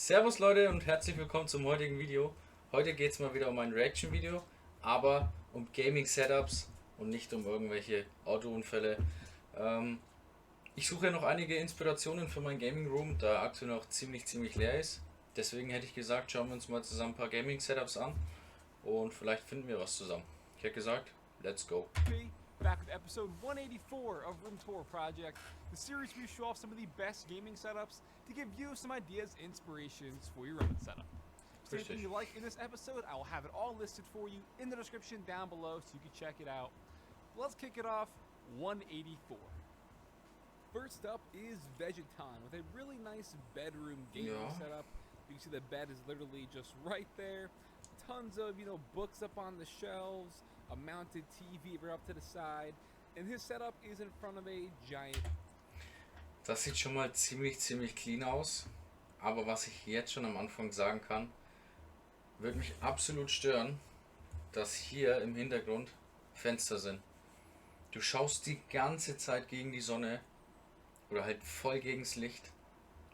Servus Leute und herzlich willkommen zum heutigen Video. Heute geht es mal wieder um ein Reaction-Video, aber um Gaming-Setups und nicht um irgendwelche Autounfälle. Ich suche noch einige Inspirationen für mein Gaming-Room, da aktuell noch ziemlich leer ist. Deswegen hätte ich gesagt, schauen wir uns mal zusammen ein paar Gaming-Setups an und vielleicht finden wir was zusammen. Ich hätte gesagt, let's go. Back with episode 184 of Room Tour Project, the series where we show off some of the best gaming setups to give you some ideas, inspirations for your own setup. So anything you like in this episode, I will have it all listed for you in the description down below so you can check it out. Let's kick it off, 184. First up is Vegeton with a really nice bedroom gaming setup. You can see the bed is literally just right there. Tons of, books up on the shelves, a mounted TV right up to the side, and his setup is in front of a giant. Das sieht schon mal ziemlich clean aus, aber was ich jetzt schon am Anfang sagen kann, würde mich absolut stören, dass hier im Hintergrund Fenster sind. Du schaust die ganze Zeit gegen die Sonne oder halt voll gegens Licht.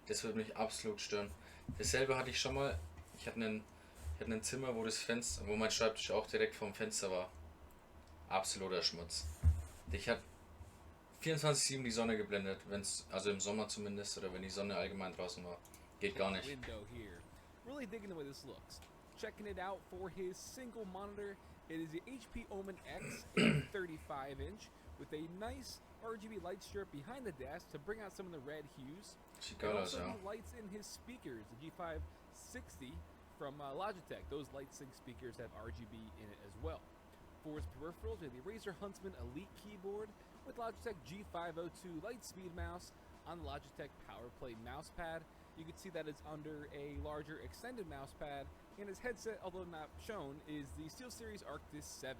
Das würde mich absolut stören. Dasselbe hatte ich schon mal. Ich hatte ein Zimmer, wo mein Schreibtisch auch direkt vorm Fenster war. Absoluter Schmutz. Ich hat 24/7 die Sonne geblendet, also im Sommer zumindest, oder wenn die Sonne allgemein draußen war. Geht gar nicht. Really digging the way this looks. Checking it out for his single monitor. It is the HP Omen X, a 35-inch, with a nice RGB light strip behind the desk to bring out some of the red hues. And also he lights in his speakers, the G560 from Logitech. Those LightSync speakers have RGB in it as well. For his peripherals, we have the Razer Huntsman Elite keyboard with Logitech G502 Lightspeed mouse on the Logitech PowerPlay mousepad. You can see that it's under a larger extended mousepad, and his headset, although not shown, is the SteelSeries Arctis 7.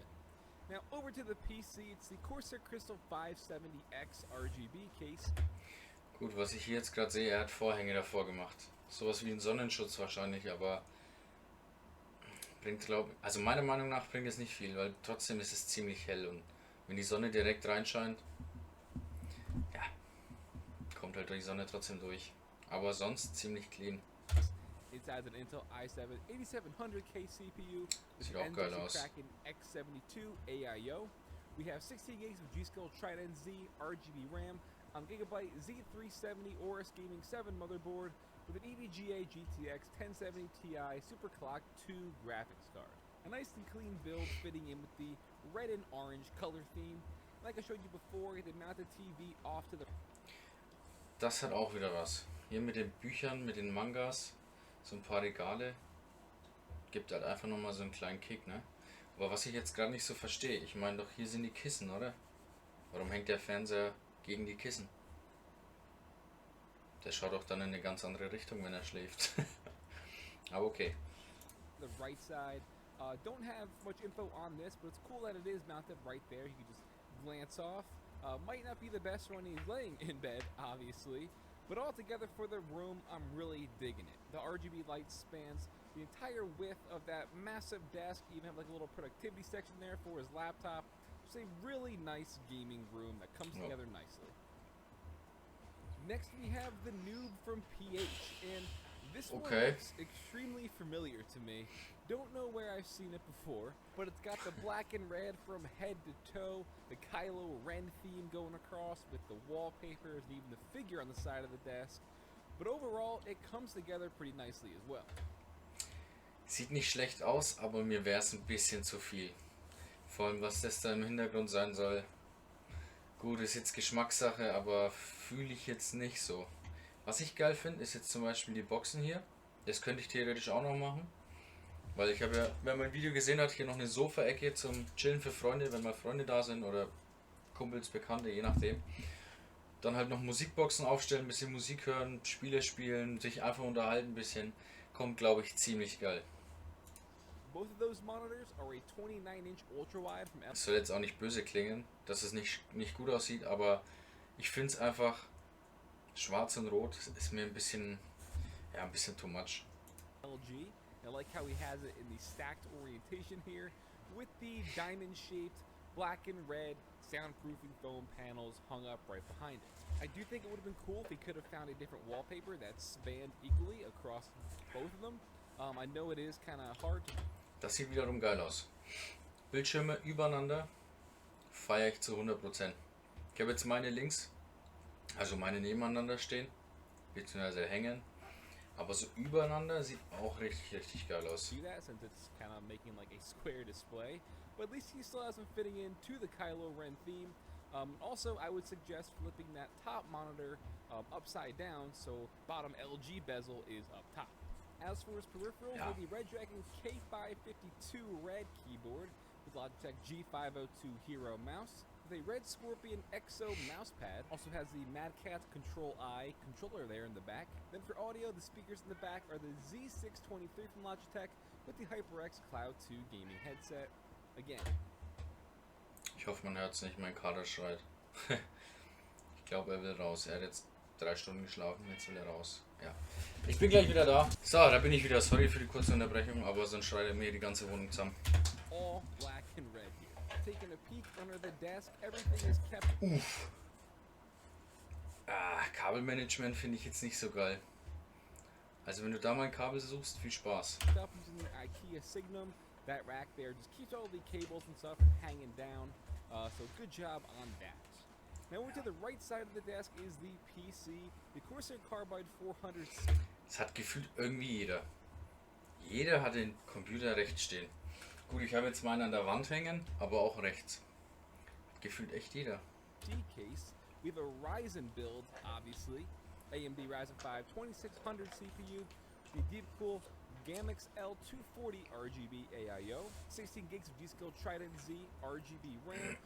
Now over to the PC, it's the Corsair Crystal 570X RGB case. Gut, was ich hier jetzt gerade sehe, er hat Vorhänge davor gemacht. Sowas wie ein Sonnenschutz wahrscheinlich, aber also meiner Meinung nach bringt es nicht viel, weil trotzdem ist es ziemlich hell und wenn die Sonne direkt reinscheint, ja, kommt halt die Sonne trotzdem durch. Aber sonst ziemlich clean. It has an Intel i7 8700K CPU with an Kraken X72 AIO. We have 60 gigs of G-Skill Trident Z RGB RAM on Gigabyte Z370 Aorus Gaming 7 motherboard with an EVGA GTX 1070 Ti Superclock 2 graphics card. A nice and clean build fitting in with the red and orange color theme. Like I showed you before, they mounted TV off to the... Das hat auch wieder was. Hier mit den Büchern, mit den Mangas, so ein paar Regale. Gibt halt einfach nochmal so einen kleinen Kick, ne? Aber was ich jetzt gerade nicht so verstehe, ich meine doch, hier sind die Kissen, oder? Warum hängt der Fernseher gegen die Kissen? Der schaut doch dann in eine ganz andere Richtung, wenn er schläft. Aber okay. The right side. Don't have much info on this, but it's cool that it is mounted right there. You can just glance off. Might not be the best when he's laying in bed, obviously. But altogether for the room, I'm really digging it. The RGB light spans the entire width of that massive desk. You even have like a little productivity section there for his laptop. Just a really nice gaming room that comes together nicely. Next we have the Noob from PH, and this one looks extremely familiar to me. Don't know where I've seen it before, but it's got the black and red from head to toe, the Kylo Ren theme going across with the wallpapers and even the figure on the side of the desk. But overall, it comes together pretty nicely as well. Sieht nicht schlecht aus, aber mir wäre es ein bisschen zu viel. Vor allem, was das da im Hintergrund sein soll. Gut, ist jetzt Geschmackssache, aber fühle ich jetzt nicht so. Was ich geil finde, ist jetzt zum Beispiel die Boxen hier. Das könnte ich theoretisch auch noch machen. Weil ich habe ja, wer mein Video gesehen hat, hier noch eine Sofa-Ecke zum Chillen für Freunde, wenn mal Freunde da sind oder Kumpels, Bekannte, je nachdem. Dann halt noch Musikboxen aufstellen, ein bisschen Musik hören, Spiele spielen, sich einfach unterhalten ein bisschen. Kommt, glaube ich, ziemlich geil. Both of those monitors are a 29-inch ultra-wide from Es soll jetzt auch nicht böse klingen, dass es nicht gut aussieht, aber ich finde es einfach schwarz und rot ist mir ein bisschen too much. LG. I like how he has it in the stacked orientation here with the diamond-shaped black and red soundproofing foam panels hung up right behind it. I do think it would have been cool if he could have found a different wallpaper that spanned equally across both of them. I know it is kind of hard to... Das sieht wiederum geil aus. Bildschirme übereinander feiere ich zu 100%. Ich habe jetzt meine links, also meine nebeneinander stehen, beziehungsweise hängen. Aber so übereinander sieht auch richtig geil aus. See that, since it's kind of making like a square display, but at least he still has them fitting into the Kylo Ren theme. Also, I would suggest flipping that top monitor upside down so bottom LG bezel is up top. As for his peripherals, Yeah. with the Red Dragon K552 red keyboard with Logitech G502 Hero mouse, with a Red Scorpion Exo mousepad, also has the Mad Catz Control-I controller there in the back. Then for audio, the speakers in the back are the Z623 from Logitech with the HyperX Cloud 2 gaming headset. Again, Ich hoffe, man hört es nicht, mein Kater schreit. Ich glaube, er will raus. Er hat jetzt 3 Stunden geschlafen, jetzt will er raus. Ja. Ich bin gleich wieder da. So, da bin ich wieder. Sorry für die kurze Unterbrechung, aber sonst schreit er mir die ganze Wohnung zusammen. all black and red here. Taking a peek under the desk, everything is kept Uff. Kabelmanagement finde ich jetzt nicht so geil. Also wenn du da mal ein Kabel suchst, viel Spaß. up using the IKEA Signum. That rack there just keeps all the cables and stuff from hanging down. So good job on that. Now over to the right side of the desk is the PC, the Corsair Carbide 400. Das hat gefühlt irgendwie jeder. Jeder hat den Computer rechts stehen. Gut, ich habe jetzt meinen an der Wand hängen, aber auch rechts. Hat gefühlt echt jeder. Case. We have a Ryzen build, obviously. AMD Ryzen 5 2600 CPU, the Deepcool Gamix L240 RGB AIO, 16 gigs of G-Skill Trident Z RGB RAM,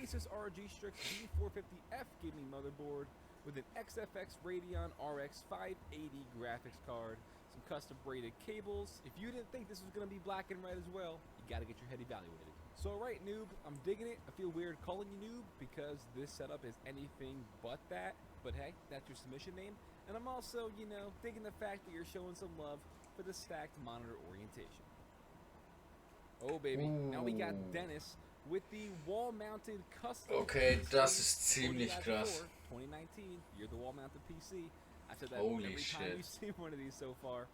Asus ROG Strix V450F gaming motherboard with an XFX Radeon RX 580 graphics card, some custom braided cables. If you didn't think this was going to be black and red as well, you got to get your head evaluated. So alright noob, I'm digging it. I feel weird calling you noob because this setup is anything but that, but hey, that's your submission name. And I'm also, you know, digging the fact that you're showing some love for the stacked monitor orientation. Oh baby, now we got Dennis with the wall-mounted custom Okay, PC. das ist ziemlich Told you guys krass. before, 2019, you're the wall-mounted PC. I said that Holy every time shit. you've seen one of these so far.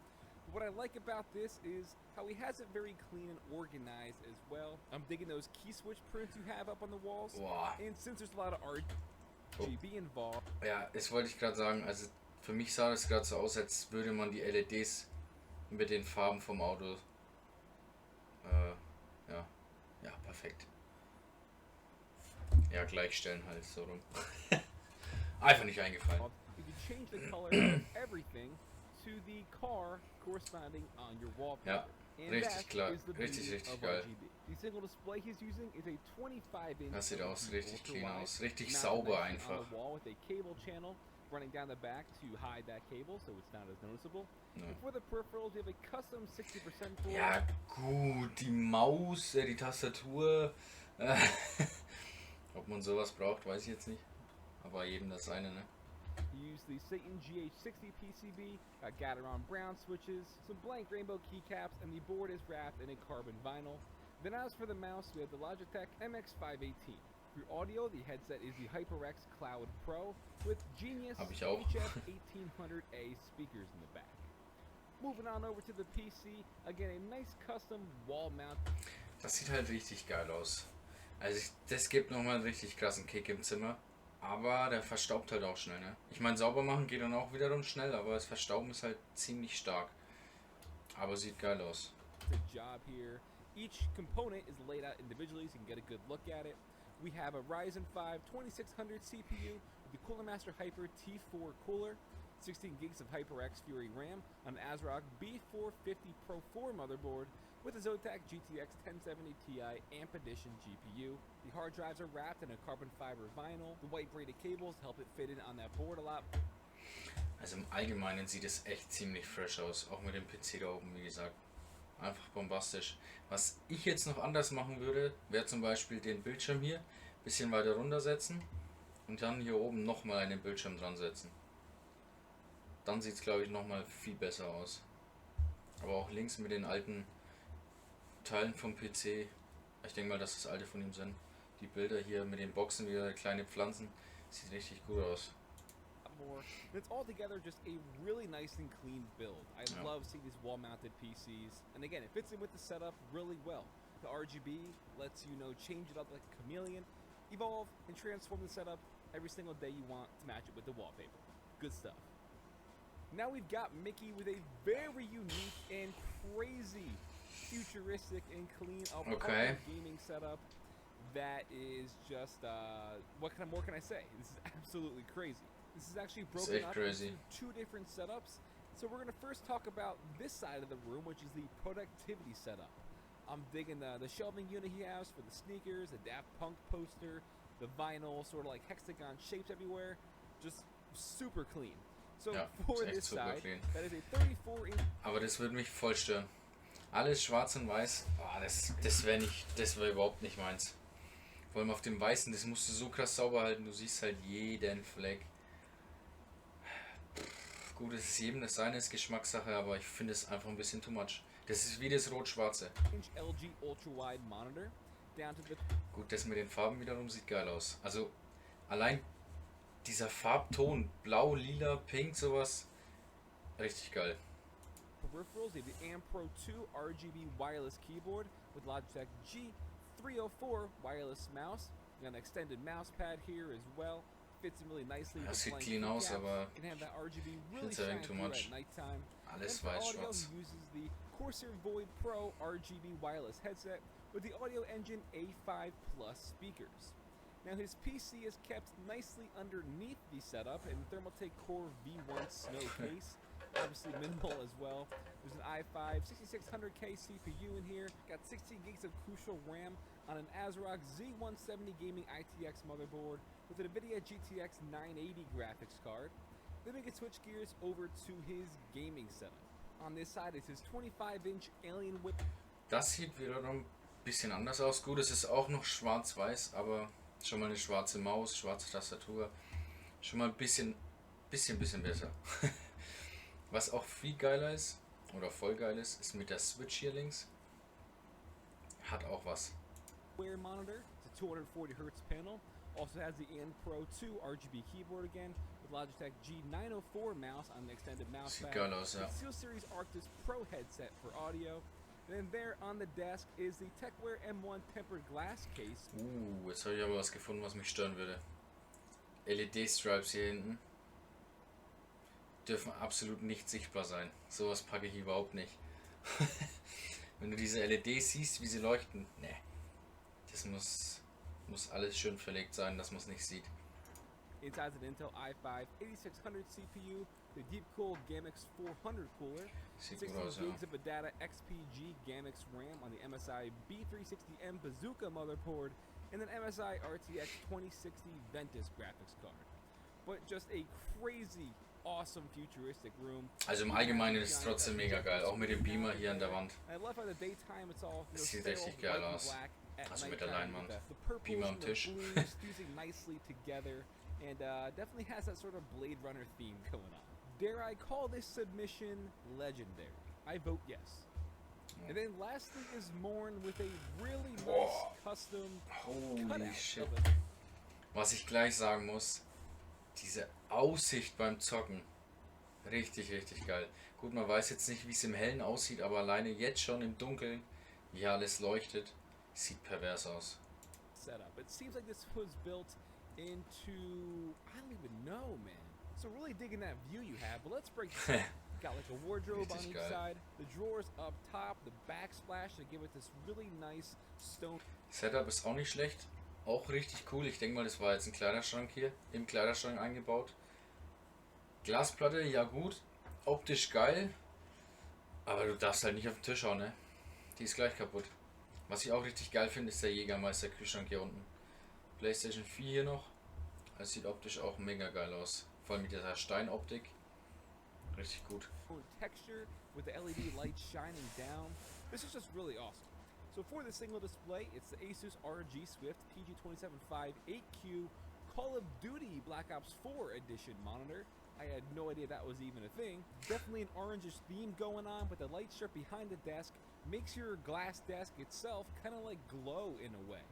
But what I like about this is how he has it very clean and organized as well. I'm digging those key switch prints you have up on the walls. Boah. And since there's a lot of RGB involved, Ja, das wollte ich gerade sagen. Also für mich sah das gerade so aus, als würde man die LEDs mit den Farben vom Auto. Ja, perfekt. Ja, gleichstellen halt so rum. Einfach nicht eingefallen. you can change the color of everything to the car corresponding on your wallpaper. Ja, And richtig that klar. is the Richtig, beauty richtig of geil. RGB. The single display he's using is a 25-inch. Das sieht aus richtig clean ultra-wide, aus. Richtig mounted sauber nicely einfach. On the wall with a cable channel running down the back to hide that cable so it's not as noticeable. Ja. And for the peripherals, we have a custom 60% full. Ja gut, die Maus, die Tastatur. Ob man sowas braucht, weiß ich jetzt nicht. Aber jedem das seine, ne? You use the Satan GH60 PCB, Gateron brown switches, some blank rainbow keycaps, and the board is wrapped in a carbon vinyl. Then as for the mouse, we have the Logitech MX518. For audio, the headset is the HyperX Cloud Pro with Genius Hab ich auch. HF1800A speakers in the back. Moving on over to the PC, again a nice custom wall mount. Das sieht halt richtig geil aus. Also das gibt nochmal einen richtig krassen Kick im Zimmer. Aber der verstaubt halt auch schnell, ne? Ich meine, sauber machen geht dann auch wiederum schnell, aber das Verstauben ist halt ziemlich stark. Aber sieht geil aus. The job here. Each component is laid out individually so you can get a good look at it. We have a Ryzen 5 2600 CPU with the Cooler Master Hyper T4 cooler, 16 gigs of HyperX Fury RAM, an ASRock B450 Pro 4 motherboard with a Zotac GTX 1070 Ti AMP Edition GPU. The hard drives are wrapped in a carbon fiber vinyl. The white braided cables help it fit in on that board a lot. Also im Allgemeinen sieht es echt ziemlich fresh aus. Auch mit dem PC da oben, wie gesagt. Einfach bombastisch. Was ich jetzt noch anders machen würde, wäre zum Beispiel den Bildschirm hier ein bisschen weiter runter setzen und dann hier oben nochmal einen Bildschirm dran setzen. Dann sieht es, glaube ich, nochmal viel besser aus. Aber auch links mit den alten Teilen vom PC. Ich denke mal, dass das alte von ihm sind. Die Bilder hier mit den Boxen, wieder kleine Pflanzen. Sieht richtig gut aus. more. And it's altogether just a really nice and clean build. I love seeing these wall-mounted PCs. And again, it fits in with the setup really well. The RGB lets you know change it up like a chameleon, evolve and transform the setup every single day you want to match it with the wallpaper. Good stuff. Now we've got Mickey with a very unique and crazy futuristic and clean gaming setup that is just what more can I say? This is absolutely crazy. This is actually broken up into two different setups. So we're gonna first talk about this side of the room, which is the productivity setup. I'm digging the shelving unit he has for the sneakers, the Daft Punk poster, the vinyl sort of like hexagon shapes everywhere, just super clean. So for this side, that is a 34-inch. Aber das würde mich voll stören. Alles schwarz und weiß, das wäre überhaupt nicht meins. Vor allem auf dem Weißen, das musst du so krass sauber halten, du siehst halt jeden Fleck. Gut, es ist jedem das seine, ist Geschmackssache, aber ich finde es einfach ein bisschen too much. Das ist wie das Rot-Schwarze. LG Ultra-Wide Monitor down to the. Gut, das mit den Farben wiederum sieht geil aus. Also allein dieser Farbton, blau, lila, pink, sowas, richtig geil. Peripherals, they have the AM Pro 2 RGB wireless keyboard with Logitech G304 wireless mouse. You got an extended mouse pad here as well. Fits in really nicely. Das sieht clean aus, aber you can have that RGB really shine through at nighttime. Alles weiß schwarz. He uses the Corsair Void Pro RGB wireless headset with the Audio Engine A5 Plus speakers. Now his PC is kept nicely underneath the setup in Thermaltake Core V1 Snow case. Obviously minimal as well. There's an i5 6600K CPU in here. Got 16 gigs of crucial RAM on an ASRock Z170 gaming ITX motherboard with an NVIDIA GTX 980 graphics card. Then we can switch gears over to his gaming setup. On this side is his 25-inch Alien Whip. Das sieht wiederum ein bisschen anders aus. Gut, es ist auch noch schwarz-weiß, aber schon mal eine schwarze Maus, schwarze Tastatur. Schon mal ein bisschen besser. Was auch viel geiler ist, oder voll geil ist mit der Switch hier links. Hat auch was. Monitor, it's a 240 Hz panel. Also has the AM Pro 2 RGB keyboard again with Logitech G904 mouse on the extended mouse pad. Sieht geil aus, ja. SteelSeries Arctis Pro headset for audio. And then there on the desk is the TechWare M1 tempered glass case. Jetzt habe ich aber was gefunden, was mich stören würde. LED-Stripes hier hinten dürfen absolut nicht sichtbar sein. Sowas packe ich überhaupt nicht. Wenn du diese LEDs siehst, wie sie leuchten, ne. Das muss alles schön verlegt sein, dass man es nicht sieht. Inside an Intel i5 8600 CPU, the Deepcool GAMX 400 cooler, 16 gigs of ADATA XPG GAMX RAM on the MSI B360M Bazooka motherboard, and an MSI RTX 2060 Ventus graphics card. But just a crazy awesome futuristic room. Also im Allgemeinen ist es trotzdem mega geil, auch mit dem Beamer hier an der Wand. Das sieht richtig geil aus. Also mit der Leinwand. Beamer am Tisch. And definitely has that sort of Blade Runner theme going on. Dare I call this submission legendary? I vote yes. And then lastly is Morn with a really nice custom Holy shit. Was ich gleich sagen muss, diese Aussicht beim Zocken, richtig, richtig geil. Gut, man weiß jetzt nicht, wie es im Hellen aussieht, aber alleine jetzt schon im Dunkeln, wie alles leuchtet, sieht pervers aus. Setup. It seems like this was built into, I don't even know, man. So really digging that view you have, but let's break this down. Got like a wardrobe on each side, the drawers up top, the backsplash to give it this really nice stone. Setup ist auch nicht schlecht, auch richtig cool. Ich denke mal, das war jetzt ein Kleiderschrank hier, im Kleiderschrank eingebaut. Glasplatte, ja gut, optisch geil, aber du darfst halt nicht auf den Tisch hauen, ne? Die ist gleich kaputt. Was ich auch richtig geil finde, ist der Jägermeister Kühlschrank hier unten. PlayStation 4 hier noch. Das sieht optisch auch mega geil aus. Vor allem mit dieser Steinoptik. Richtig gut. Texture with the LED light shining down. This is just really awesome. So for the single display, it's the Asus RG Swift PG275 8Q Call of Duty Black Ops 4 edition monitor. I had no idea that was even a thing. Definitely an orangish theme going on, but the light strip behind the desk makes your glass desk itself kind of like glow in a way.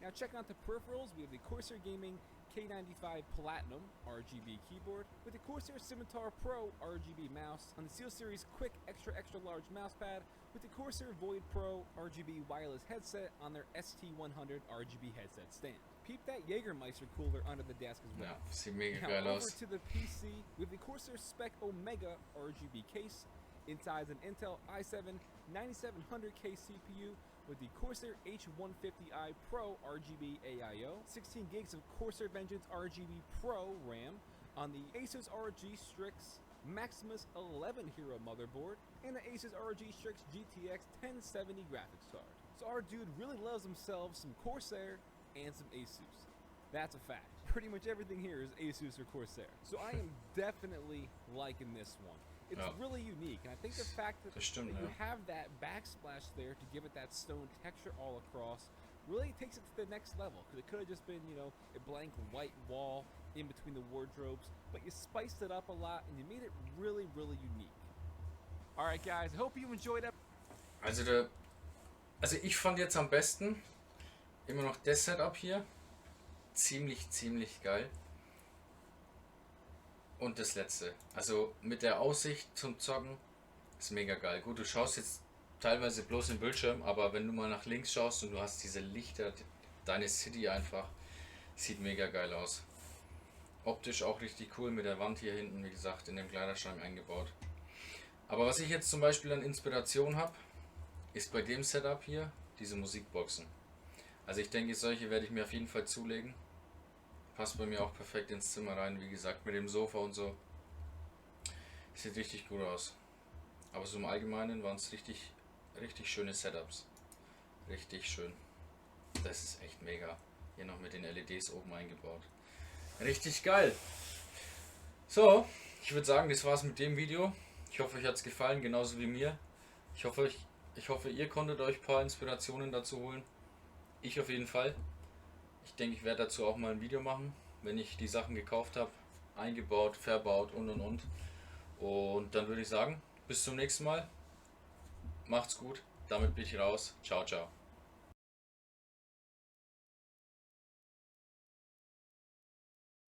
Now checking out the peripherals, we have the Corsair Gaming K95 Platinum RGB keyboard with the Corsair Scimitar Pro RGB mouse on the SteelSeries Quick Extra Large mousepad with the Corsair Void Pro RGB wireless headset on their ST100 RGB headset stand. Peep that Jägermeister cooler under the desk as well. Ja, sieht mega Now geil over aus. to the PC with the Corsair Spec Omega RGB case. Inside an Intel i7 9700K CPU with the Corsair H150i Pro RGB AIO, 16 gigs of Corsair Vengeance RGB Pro RAM on the Asus ROG Strix Maximus 11 Hero motherboard and the Asus ROG Strix GTX 1070 graphics card. So our dude really loves himself some Corsair and some Asus. That's a fact. Pretty much everything here is Asus or Corsair. So I am definitely liking this one. It's really unique, and I think the fact that, Bestimmt, that you ja. have that backsplash there to give it that stone texture all across really takes it to the next level, because it could have just been, you know, a blank white wall in between the wardrobes, but you spiced it up a lot and you made it really, really unique. Alright guys, I hope you enjoyed it. Also ich fand jetzt am besten immer noch das Setup hier. Ziemlich geil. Und das letzte. Also mit der Aussicht zum Zocken ist mega geil. Gut, du schaust jetzt teilweise bloß im Bildschirm, aber wenn du mal nach links schaust und du hast diese Lichter, deine City einfach, sieht mega geil aus. Optisch auch richtig cool mit der Wand hier hinten, wie gesagt, in dem Kleiderschrank eingebaut. Aber was ich jetzt zum Beispiel an Inspiration habe, ist bei dem Setup hier diese Musikboxen. Also ich denke, solche werde ich mir auf jeden Fall zulegen. Passt bei mir auch perfekt ins Zimmer rein, wie gesagt, mit dem Sofa und so. Sieht richtig gut aus. Aber so im Allgemeinen waren es richtig schöne Setups. Richtig schön. Das ist echt mega. Hier noch mit den LEDs oben eingebaut. Richtig geil. So, ich würde sagen, das war's mit dem Video. Ich hoffe, euch hat es gefallen, genauso wie mir. Ich hoffe, ihr konntet euch ein paar Inspirationen dazu holen. Ich auf jeden Fall. Ich denke, ich werde dazu auch mal ein Video machen, wenn ich die Sachen gekauft habe, eingebaut, verbaut und. Und dann würde ich sagen, bis zum nächsten Mal. Macht's gut. Damit bin ich raus. Ciao, ciao.